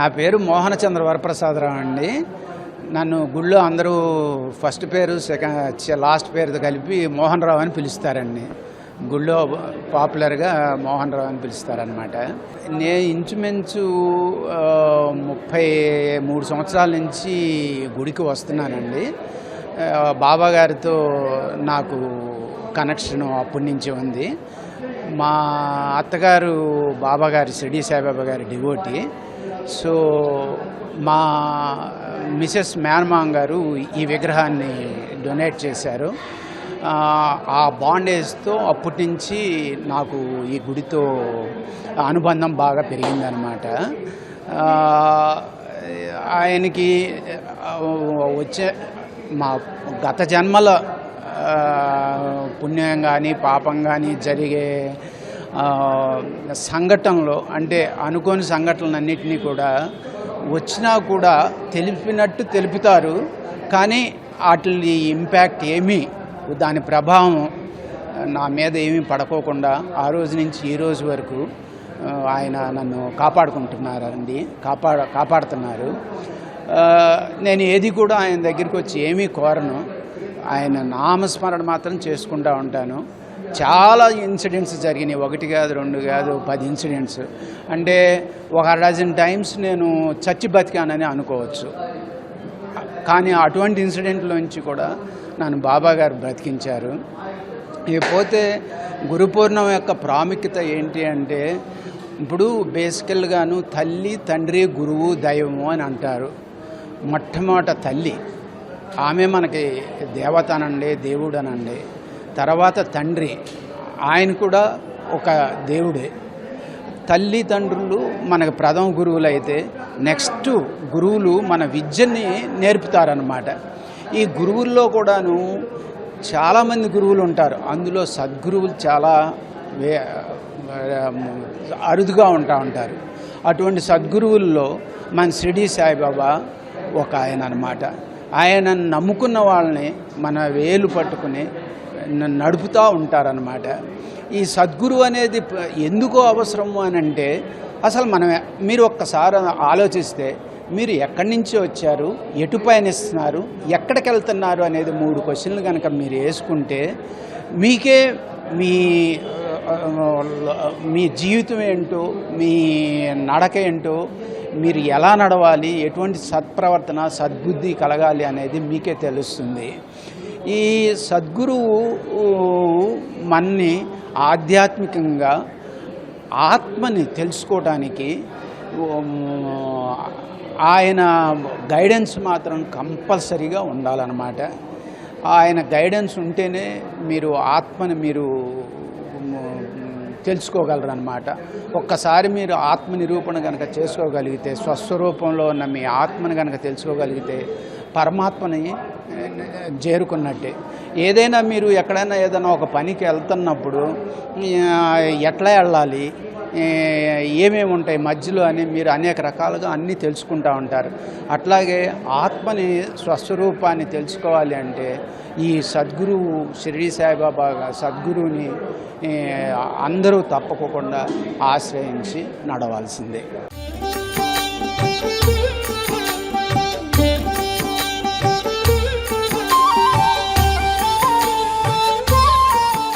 నా పేరు మోహనచంద్ర వరప్రసాదరావు అండి. నన్ను గుళ్ళో అందరూ ఫస్ట్ పేరు లాస్ట్ పేరుతో కలిపి మోహన్ రావు అని పిలుస్తారండి. గుళ్ళో పాపులర్గా మోహన్ రావు అని పిలుస్తారనమాట. నేను ఇంచుమించు 33 సంవత్సరాల నుంచి గుడికి వస్తున్నానండి. బాబా గారితో నాకు కనెక్షన్ అప్పటి నుంచి ఉంది. మా అత్తగారు బాబా గారి షిరిడి సాయిబాబా గారి డివోటీ. సో మా మిసెస్ మేనమాంగ్ గారు ఈ విగ్రహాన్ని డొనేట్ చేశారు. ఆ బాండేజ్తో అప్పటి నుంచి నాకు ఈ గుడితో అనుబంధం బాగా పెరిగిందనమాట. ఆయనకి వచ్చే మా గత జన్మల పుణ్యం కానీ పాపం కానీ జరిగే సంఘటనలో, అంటే అనుకోని సంఘటనలన్నింటినీ కూడా వచ్చినా కూడా తెలిపినట్టు తెలుపుతారు. కానీ వాటి ఇంపాక్ట్ ఏమీ, దాని ప్రభావం నా మీద ఏమీ పడుకోకుండా ఆ రోజు నుంచి ఈ రోజు వరకు ఆయన నన్ను కాపాడుకుంటున్నారండి, కాపాడుతున్నారు. నేను ఏది కూడా ఆయన దగ్గరికి వచ్చి ఏమీ కోరను. ఆయన నామస్మరణ మాత్రం చేసుకుంటూ ఉంటాను. చాలా ఇన్సిడెంట్స్ జరిగినాయి, 1 కాదు 2 కాదు 10 ఇన్సిడెంట్స్. అంటే 1 డజన్ టైమ్స్ నేను చచ్చి బతికానని అనుకోవచ్చు. కానీ అటువంటి ఇన్సిడెంట్లోంచి కూడా నన్ను బాబా గారు బ్రతికించారు. ఇకపోతే గురు పూర్ణిమ యొక్క ప్రాముఖ్యత ఏంటి అంటే, ఇప్పుడు బేసికల్గాను తల్లి, తండ్రి, గురువు, దైవము అని అంటారు. మొట్టమొదట తల్లి, ఆమె మనకి దేవత అనండి, దేవుడు అనండి. తర్వాత తండ్రి, ఆయన కూడా ఒక దేవుడే. తల్లిదండ్రులు మనకు ప్రథమ గురువులు అయితే, నెక్స్ట్ గురువులు మన విద్యని నేర్పుతారనమాట. ఈ గురువుల్లో కూడాను చాలామంది గురువులు ఉంటారు. అందులో సద్గురువులు చాలా అరుదుగా ఉంటారు. అటువంటి సద్గురువుల్లో మన షిరిడి సాయిబాబా ఒక ఆయన అనమాట. ఆయన నమ్ముకున్న వాళ్ళని మన వేలు పట్టుకుని నడుపుతూ ఉంటారనమాట. ఈ సద్గురు అనేది ఎందుకో అవసరము అని అంటే, అసలు మీరు ఒక్కసారి ఆలోచిస్తే, మీరు ఎక్కడి నుంచి వచ్చారు, ఎటు పయనిస్తున్నారు, ఎక్కడికి వెళ్తున్నారు అనేది 3 క్వశ్చన్లు కనుక మీరు వేసుకుంటే, మీకే మీ జీవితం ఏంటో, మీ నడక ఏంటో, మీరు ఎలా నడవాలి, ఎటువంటి సత్ప్రవర్తన, సద్బుద్ధి కలగాలి అనేది మీకే తెలుస్తుంది. ఈ సద్గురువు మన్ని ఆధ్యాత్మికంగా ఆత్మని తెలుసుకోవడానికి ఆయన గైడెన్స్ మాత్రం కంపల్సరీగా ఉండాలన్నమాట. ఆయన గైడెన్స్ ఉంటేనే మీరు ఆత్మని మీరు తెలుసుకోగలరు అన్నమాట. ఒక్కసారి మీరు ఆత్మ నిరూపణ కనుక చేసుకోగలిగితే, స్వస్వరూపంలో ఉన్న మీ ఆత్మని కనుక తెలుసుకోగలిగితే పరమాత్మని చేరుకున్నట్టే. ఏదైనా మీరు ఎక్కడైనా ఏదైనా ఒక పనికి వెళ్తున్నప్పుడు ఎట్లా వెళ్ళాలి, ఏమేమి ఉంటాయి మధ్యలో అని మీరు అనేక రకాలుగా అన్నీ తెలుసుకుంటూ ఉంటారు. అట్లాగే ఆత్మని, స్వస్వరూపాన్ని తెలుసుకోవాలి అంటే ఈ సద్గురువు షిరిడి సాయిబాబా సద్గురువుని అందరూ తప్పకుండా ఆశ్రయించి నడవాల్సిందే.